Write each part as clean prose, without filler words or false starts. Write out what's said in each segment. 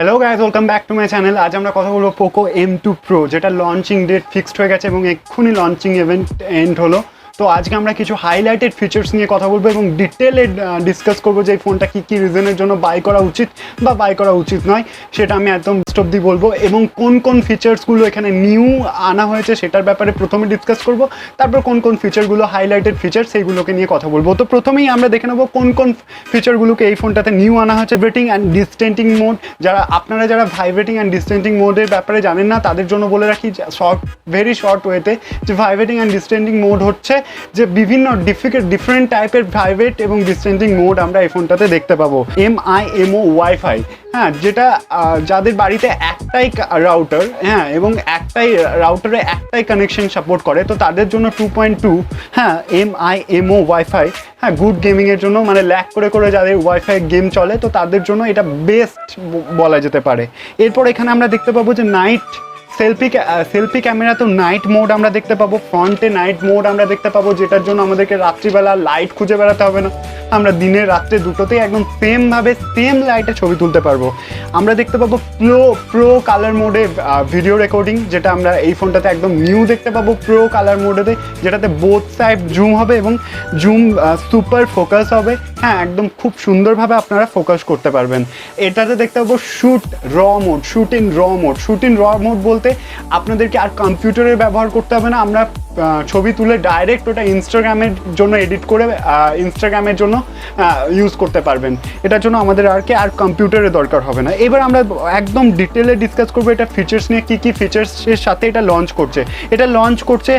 Hello guys, welcome back to my channel. আজ আমরা কথা বলবো পোকো M2pro, যেটা লঞ্চিং ডেট ফিক্সড হয়ে গেছে এবং এক্ষুনি লঞ্চিং ইভেন্ট এন্ড হলো। তো আজকে আমরা কিছু হাইলাইটেড ফিচার্স নিয়ে কথা বলবো এবং ডিটেলে ডিসকাস করবো যে এই ফোনটা কী কী রিজনের জন্য বাই করা উচিত বা বাই করা উচিত নয়, সেটা আমি একদম অব্দি বলবো। এবং কোন কোন ফিচার্সগুলো এখানে নিউ আনা হয়েছে সেটার ব্যাপারে প্রথমে ডিসকাস করবো, তারপর কোন কোন ফিচারগুলো হাইলাইটেড ফিচার সেইগুলোকে নিয়ে কথা বলবো। তো প্রথমেই আমরা দেখে নেবো কোন কোন ফিচারগুলোকে এই ফোনটাতে নিউ আনা হয়েছে। ভাইব্রেটিং অ্যান্ড ডিস্টেন্টিং মোড, যারা ভাইব্রেটিং অ্যান্ড ডিস্টেন্টিং মোডের ব্যাপারে জানেন না তাদের জন্য বলে রাখি ভেরি শর্ট ওয়েতে যে ভাইব্রেটিং অ্যান্ড ডিস্টেন্টিং মোড হচ্ছে যে বিভিন্ন ডিফারেন্ট টাইপের ভাইব্রেট এবং ডিস্টেন্টিং মোড আমরা এই ফোনটাতে দেখতে পাবো। MIMO ওয়াইফাই, হ্যাঁ, যেটা যাদের বাড়িতে একটাই রাউটার, হ্যাঁ, এবং রাউটারে একটাই কানেকশন সাপোর্ট করে, তো তাদের জন্য 2.2, হ্যাঁ, MIMO ওয়াইফাই, হ্যাঁ, গুড গেমিংয়ের জন্য, মানে ল্যাগ করে করে যাদের ওয়াইফাই গেম চলে তো তাদের জন্য এটা বেস্ট বলা যেতে পারে। এরপর এখানে আমরা দেখতে পাবো যে নাইট সেলফি ক্যামেরা, তো নাইট মোড আমরা দেখতে পাবো, ফ্রন্টে নাইট মোড আমরা দেখতে পাবো, যেটার জন্য আমাদেরকে রাত্রিবেলা লাইট খুঁজে বেড়াতে হবে না, আমরা দিনের রাত্রে দুটোতেই একদম সেম লাইটে ছবি তুলতে পারবো। আমরা দেখতে পাবো প্রো কালার মোডে ভিডিও রেকর্ডিং, যেটা আমরা এই ফোনটাতে একদম নিউ দেখতে পাবো প্রো কালার মোডেতে, যেটাতে বোথ সাইড জুম হবে এবং জুম সুপার ফোকাস হবে, হ্যাঁ, একদম খুব সুন্দরভাবে আপনারা ফোকাস করতে পারবেন। এটাতে দেখতে পাবো শুট ইন র মোড বলতে আপনাদেরকে আর কম্পিউটারের ব্যবহার করতে হবে না, আমরা ছবি তুলে ডাইরেক্ট ওটা ইনস্টাগ্রামের জন্য এডিট করে ইনস্টাগ্রামের জন্য ইউজ করতে পারবেন। এটার জন্য আমাদের আর কম্পিউটারের দরকার হবে না। এবার আমরা একদম ডিটেলে ডিসকাস করবো এটা ফিচার্স নিয়ে, কী কী ফিচার্সের সাথে এটা লঞ্চ করছে।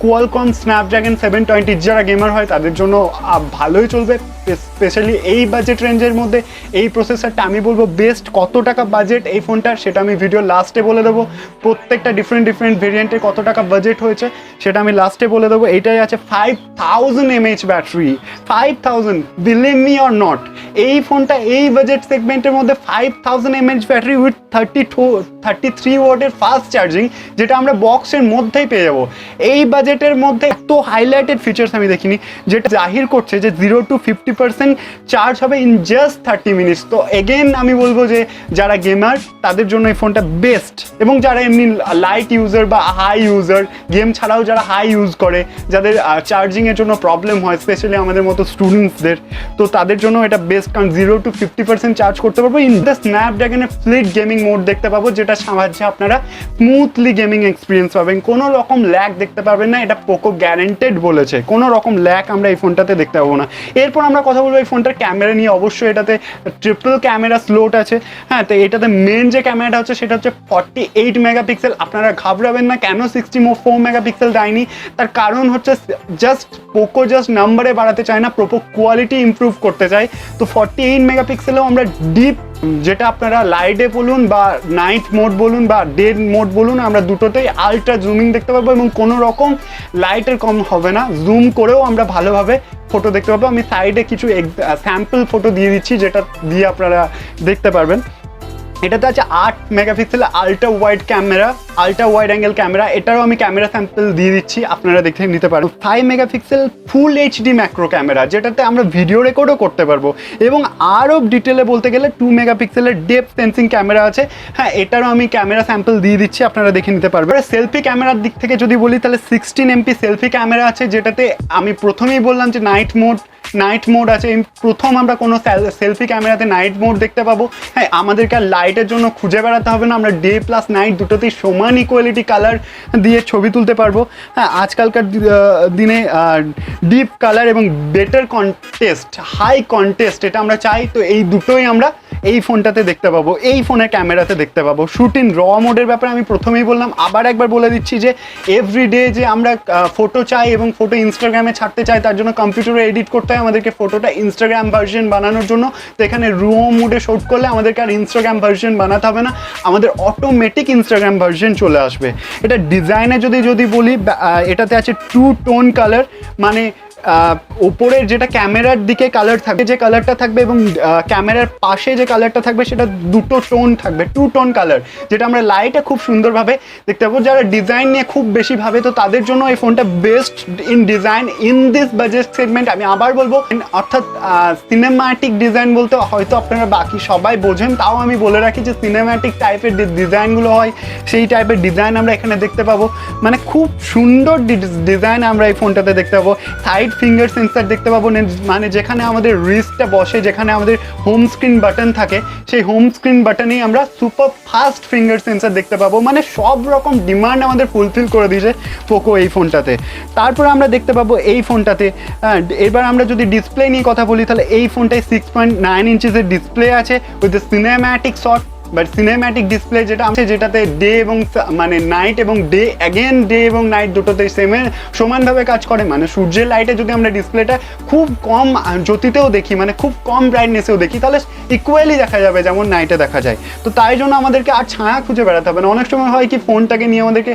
কোয়ালকম স্ন্যাপড্রাগন 720, যারা গেমার হয় তাদের জন্য ভালোই চলবে, স্পেশালি এই বাজেট রেঞ্জের মধ্যে এই প্রসেসরটা আমি বলবো বেস্ট। কত টাকা বাজেট এই ফোনটার সেটা আমি ভিডিও লাস্টে বলে দেবো, প্রত্যেকটা ডিফারেন্ট ভেরিয়েন্টের কত টাকা বাজেট হয়েছে সেটা আমি লাস্টে বলে দেবো। এইটাই আছে 5000 mAh battery, 5000, believe me or not, এই ফোনটা এই বাজেট সেগমেন্টের মধ্যে 5000 mAh ব্যাটারি উইথ 33 ওয়াটের ফাস্ট চার্জিং, যেটা আমরা বক্সের মধ্যেই পেয়ে যাবো। এই বাজেটের মধ্যে এত হাইলাইটেড ফিচার্স আমি দেখিনি, যেটা জাহির করছে যে 0 to 50% চার্জ হবে ইন জাস্ট 30 মিনিটস। তো এগেন আমি বলবো যে যারা গেমার তাদের জন্য এই ফোনটা বেস্ট, এবং যারা এমনি লাইট ইউজার বা হাই ইউজার, গেম ছাড়াও যারা হাই ইউজ করে, যাদের চার্জিংয়ের জন্য প্রবলেম হয়, স্পেশালি আমাদের মতো স্টুডেন্টসদের, তো তাদের জন্য এটা বেস্ট, কারণ 0 to 50% চার্জ করতে পারবো। ইন দ্য স্ন্যাপড্রাগনের ফ্লিট গেমিং মোড দেখতে পাবো, যেটা সাহায্যে আপনারা স্মুথলি গেমিং এক্সপিরিয়েন্স পাবেন, কোনো রকম ল্যাগ দেখতে পাবেন না। এটা পোকো গ্যারেন্টেড বলেছে, কোনো রকম ল্যাগ আমরা এই ফোনটাতে দেখতে পাবো না। এরপর আমরা কথা বলবো এই ফোনটার ক্যামেরা নিয়ে। অবশ্যই এটাতে ট্রিপল ক্যামেরা স্লোট আছে, হ্যাঁ, তো এটাতে মেন যে ক্যামেরাটা হচ্ছে সেটা হচ্ছে 48 মেগাপিক্সেল। আপনারা ঘাবড়াবেন না কেন 64 মেগাপিক্সেল দেয়নি, তার কারণ হচ্ছে পোকো জাস্ট নাম্বারে বাড়াতে চায় না, পোকো কোয়ালিটি ইমপ্রুভ করতে চায়। তো 48 মেগাপিক্সেলেও আমরা ডিপ, যেটা আপনারা লাইটে বলুন বা নাইট মোড বলুন বা ডে মোড বলুন, আমরা দুটোতেই আলট্রা জুমিং দেখতে পাবো এবং কোনো রকম লাইটের কম হবে না, জুম করেও আমরা ভালোভাবে ফটো দেখতে পাবো। আমি সাইডে কিছু স্যাম্পল ফটো দিয়ে দিচ্ছি, যেটা দিয়ে আপনারা দেখতে পারবেন। এটাতে আছে 8 megapixel ultra wide angle camera, এটারও আমি ক্যামেরা স্যাম্পল দিয়ে দিচ্ছি, আপনারা দেখে নিতে পারেন। 5 মেগাপিক্সেল ফুল HD ম্যাক্রো ক্যামেরা, যেটাতে আমরা ভিডিও রেকর্ডও করতে পারবো, এবং আরও ডিটেলে বলতে গেলে 2 মেগাপিক্সেলের ডেপথ সেন্সিং ক্যামেরা আছে, হ্যাঁ, এটারও আমি ক্যামেরা স্যাম্পল দিয়ে দিচ্ছি, আপনারা দেখে নিতে পারবেন। সেলফি ক্যামেরার দিক থেকে যদি বলি তাহলে 16 MP সেলফি ক্যামেরা আছে, যেটাতে আমি প্রথমেই বললাম যে নাইট মোড আছে। প্রথম আমরা কোনো সেলফি ক্যামেরাতে নাইট মোড দেখতে পাবো, হ্যাঁ, আমাদেরকে আর লাইটের জন্য খুঁজে বেড়াতে হবে না, আমরা ডে প্লাস নাইট দুটোতেই সমান ইকুয়ালিটি কালার দিয়ে ছবি তুলতে পারবো। হ্যাঁ, আজকালকার দিনে ডিপ কালার এবং বেটার হাই কন্টেস্ট এটা আমরা চাই, তো এই দুটোই আমরা এই ফোনটাতে দেখতে পাবো, এই ফোনের ক্যামেরাতে দেখতে পাবো। শুট ইন র মোডের ব্যাপারে আমি প্রথমেই বললাম, আবার একবার বলে দিচ্ছি যে এভরিডে যে আমরা ফটো চাই এবং ফটো ইনস্টাগ্রামে ছাড়তে চাই, তার জন্য কম্পিউটারে এডিট করতে হয় আমাদেরকে ফটোটা ইনস্টাগ্রাম ভার্সন বানানোর জন্য। তো এখানে র মোডে শুট করলে আমাদেরকে আর ইনস্টাগ্রাম ভার্সন বানাতে হবে না, আমাদের অটোমেটিক ইনস্টাগ্রাম ভার্সন চলে আসবে। এটা ডিজাইনে যদি বলি, এটাতে আছে 2 টোন কালার, মানে ওপরের যেটা ক্যামেরার দিকে কালার থাকবে, যে কালারটা থাকবে, এবং ক্যামেরার পাশে যে কালারটা থাকবে সেটা দুটো টোন থাকবে, 2 টোন কালার, যেটা আমরা লাইটে খুব সুন্দরভাবে দেখতে পাবো। যারা ডিজাইন নিয়ে খুব বেশি ভাবে তো তাদের জন্য এই ফোনটা best in design in this budget segment. আমি আবার বলবো, অর্থাৎ সিনেম্যাটিক ডিজাইন বলতে হয়তো আপনারা বাকি সবাই বোঝেন, তাও আমি বলে রাখি যে সিনেম্যাটিক টাইপের ডিজাইনগুলো হয় সেই টাইপের ডিজাইন আমরা এখানে দেখতে পাবো। মানে খুব সুন্দর ডিজাইন আমরা এই ফোনটাতে দেখতে পাবো। সাইড ফিঙ্গার সেন্সার দেখতে পাবো, মানে যেখানে আমাদের রিস্টটা বসে, যেখানে আমাদের হোম স্ক্রিন বাটন থাকে, সেই হোম স্ক্রিন বাটনেই আমরা সুপার ফাস্ট ফিঙ্গার সেন্সার দেখতে পাবো। মানে সব রকম ডিমান্ড আমাদের ফুলফিল করে দিয়েছে পোকো এই ফোনটাতে। তারপর আমরা দেখতে পাবো এই ফোনটাতে, এবার আমরা যদি ডিসপ্লে নিয়ে কথা বলি তাহলে এই ফোনটায় 6.9 ইঞ্চিসের ডিসপ্লে আছে with cinematic shot, but cinematic display যেটা আছে, যেটাতে ডে এবং মানে নাইট এবং ডে, অ্যাগেন ডে এবং নাইট দুটোতেই সমানভাবে কাজ করে। মানে সূর্যের লাইটে যদি আমরা ডিসপ্লেটা খুব কম জ্যোতিতেও দেখি, মানে খুব কম ব্রাইটনেসেও দেখি, তাহলে ইকুয়ালি দেখা যাবে যেমন নাইটে দেখা যায়। তো তাই জন্য আমাদেরকে আর ছায়া খুঁজে বেড়াতে হবে না। অনেক সময় হয় কি, ফোনটাকে নিয়ে আমাদেরকে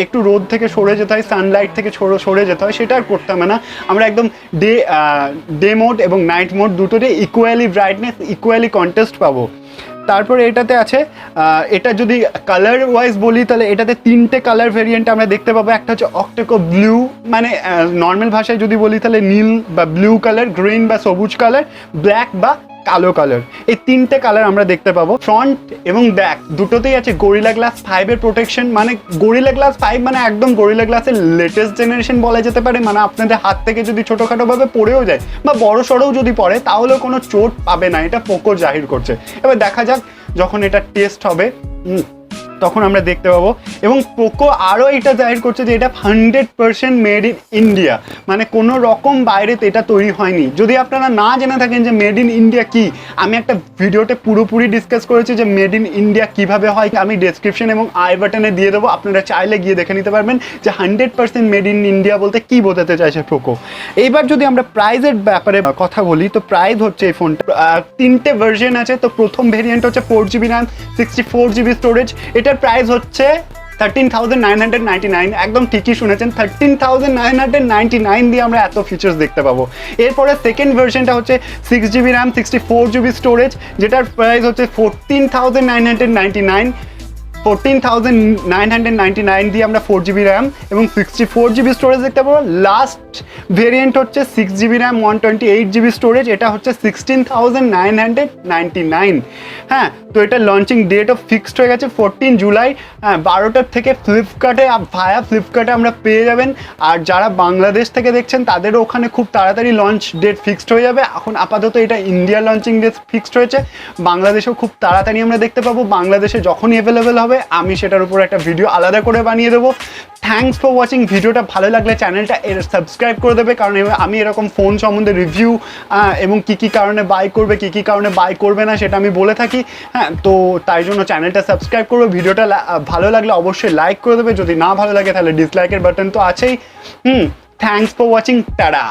একটু রোদ থেকে সরে যেতে হয়, সানলাইট থেকে সরে যেতে হয়, সেটা আর করতে হবে না। আমরা একদম ডে মোড এবং নাইট মোড দুটোতে ইকুয়ালি ব্রাইটনেস, ইকুয়ালি কন্ট্রাস্ট পাবো। তারপরে এটাতে আছে, এটা যদি কালার ওয়াইজ বলি তাহলে এটাতে 3টে কালার ভেরিয়েন্ট আমরা দেখতে পাবো। একটা হচ্ছে অক্টেকো ব্লু, মানে নর্মাল ভাষায় যদি বলি তাহলে নীল বা ব্লু কালার, গ্রিন বা সবুজ কালার, ব্ল্যাক বা কালো কালার, এই 3টে কালার আমরা দেখতে পাবো। ফ্রন্ট এবং ব্যাক দুটোতেই আছে গরিলা গ্লাস 5-এর প্রোটেকশন। মানে গরিলা গ্লাস 5 মানে একদম গরিলা গ্লাসের লেটেস্ট জেনারেশন বলা যেতে পারে। মানে আপনাদের হাত থেকে যদি ছোটোখাটোভাবে পড়েও যায় বা বড় সড়োও যদি পড়ে তাহলেও কোনো চোট পাবে না, এটা পোকো জাহির করছে। এবার দেখা যাক যখন এটা টেস্ট হবে তখন আমরা দেখতে পাবো। এবং পোকো আরও এটা জাহির করছে যে এটা 100% মেড ইন ইন্ডিয়া, মানে কোনো রকম বাইরেতে এটা তৈরি হয়নি। যদি আপনারা না জেনে থাকেন যে মেড ইন ইন্ডিয়া কি, আমি একটা ভিডিওতে পুরোপুরি ডিসকাস করেছি যে মেড ইন ইন্ডিয়া কীভাবে হয়, আমি ডেসক্রিপশন এবং আই বাটনে দিয়ে দেবো, আপনারা চাইলে গিয়ে দেখে নিতে পারবেন যে 100% মেড ইন ইন্ডিয়া বলতে কী বোঝাতে চাইছে পোকো। এইবার যদি আমরা প্রাইসের ব্যাপারে কথা বলি তো প্রাইস হচ্ছে এই ফোনটা 3টে ভার্সন আছে। তো প্রথম ভেরিয়েন্ট হচ্ছে 4GB RAM 64GB স্টোরেজ, এটার প্রাইস হচ্ছে 13,999। একদম ঠিকই শুনেছেন, 13,999 দিয়ে আমরা এত ফিচার্স দেখতে পাবো। এরপরে সেকেন্ড ভার্সনটা হচ্ছে 6GB RAM 64GB স্টোরেজ, যেটার প্রাইস হচ্ছে 14,999। 14,999 দিয়ে আমরা 4GB RAM এবং 64GB স্টোরেজ দেখতে পাবো। লাস্ট ভেরিয়েন্ট হচ্ছে 6GB RAM 128GB স্টোরেজ, এটা হচ্ছে 16,999। হ্যাঁ, তো এটা লঞ্চিং ডেট অফ ফিক্সড হয়ে গেছে 14 জুলাই 12টার থেকে ফ্লিপকার্টে, ভায়া ফ্লিপকার্টে আমরা পেয়ে যাবেন। আর যারা বাংলাদেশ থেকে দেখছেন তাদেরও ওখানে খুব তাড়াতাড়ি লঞ্চ ডেট ফিক্সড হয়ে যাবে। এখন আপাতত এটা ইন্ডিয়া লঞ্চিং ডেট ফিক্সড হয়েছে, বাংলাদেশেও খুব তাড়াতাড়ি আমরা দেখতে পাবো। বাংলাদেশে যখনই অ্যাভেলেবেল হবে আমি সেটার উপর একটা ভিডিও আলাদা করে বানিয়ে দেবো। Thanks for watching. ভিডিওটা ভালো লাগলে চ্যানেলটা সাবস্ক্রাইব করে দেবে, কারণ আমি এরকম ফোন সম্বন্ধে রিভিউ এবং কী কী কারণে বাই করবে, কী কী কারণে বাই করবে না সেটা আমি বলে থাকি। হ্যাঁ, তো তাই জন্য চ্যানেলটা সাবস্ক্রাইব করবে। ভিডিওটা ভালো লাগলে অবশ্যই লাইক করে দেবে, যদি না ভালো লাগে তাহলে ডিসলাইকের বাটন তো আছেই। Thanks for watching, tata.